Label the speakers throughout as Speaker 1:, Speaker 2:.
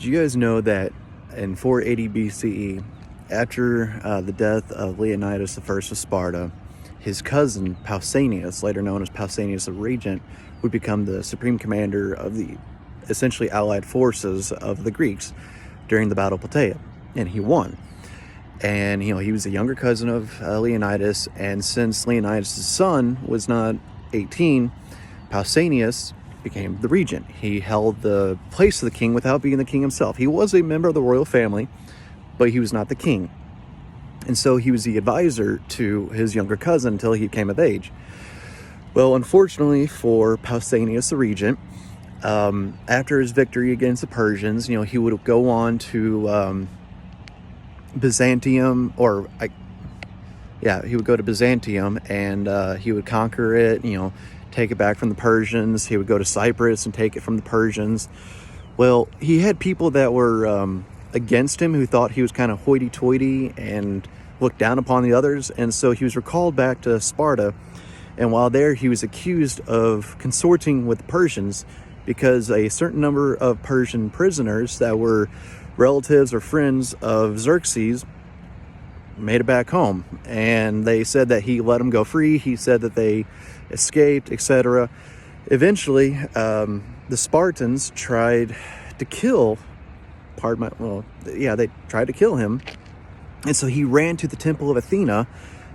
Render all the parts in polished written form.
Speaker 1: Do you guys know that in 480 BCE, after the death of Leonidas I of Sparta, his cousin Pausanias, later known as Pausanias the Regent, would become the supreme commander of the essentially allied forces of the Greeks during the Battle of Plataea, and he won. And he was a younger cousin of Leonidas, and since Leonidas' son was not 18, Pausanias became the regent. He held the place of the king without being the king himself. He was a member of the royal family, but he was not the king. And so he was the advisor to his younger cousin until he came of age. Well, unfortunately for Pausanias the regent, after his victory against the Persians, he would go on to Byzantium, he would go to Byzantium, and he would conquer it, take it back from the Persians. He would go to Cyprus and take it from the Persians. Well, he had people that were against him who thought he was kind of hoity-toity and looked down upon the others, and so he was recalled back to Sparta, and while there he was accused of consorting with the Persians because a certain number of Persian prisoners that were relatives or friends of Xerxes made it back home, and they said that he let them go free. He said that they escaped, etc. Eventually, the Spartans tried to kill they tried to kill him, and so he ran to the Temple of Athena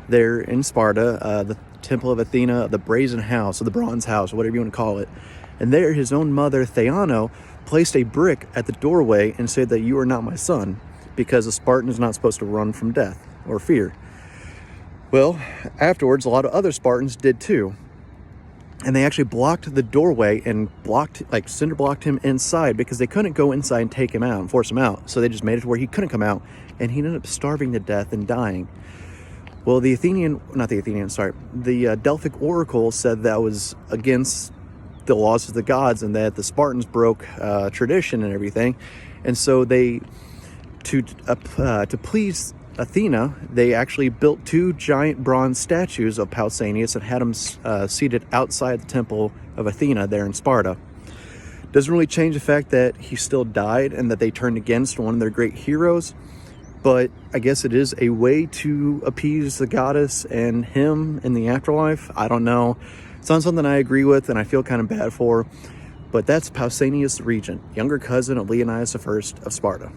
Speaker 1: there in Sparta, the Temple of Athena, the Brazen House, or the Bronze House, or whatever you want to call it. And there his own mother, Theano, placed a brick at the doorway and said that you are not my son, because a Spartan is not supposed to run from death or fear. Well, afterwards, a lot of other Spartans did too. And they actually blocked the doorway and cinder blocked him inside, because they couldn't go inside and take him out and force him out. So they just made it to where he couldn't come out, and he ended up starving to death and dying. Well, the Delphic Oracle said that was against the laws of the gods, and that the Spartans broke tradition and everything. And so to please Athena, they actually built two giant bronze statues of Pausanias and had them seated outside the Temple of Athena there in Sparta. Doesn't really change the fact that he still died and that they turned against one of their great heroes, but I guess it is a way to appease the goddess and him in the afterlife. I don't know. It's not something I agree with and I feel kind of bad for, but that's Pausanias the Regent, younger cousin of Leonidas I of Sparta.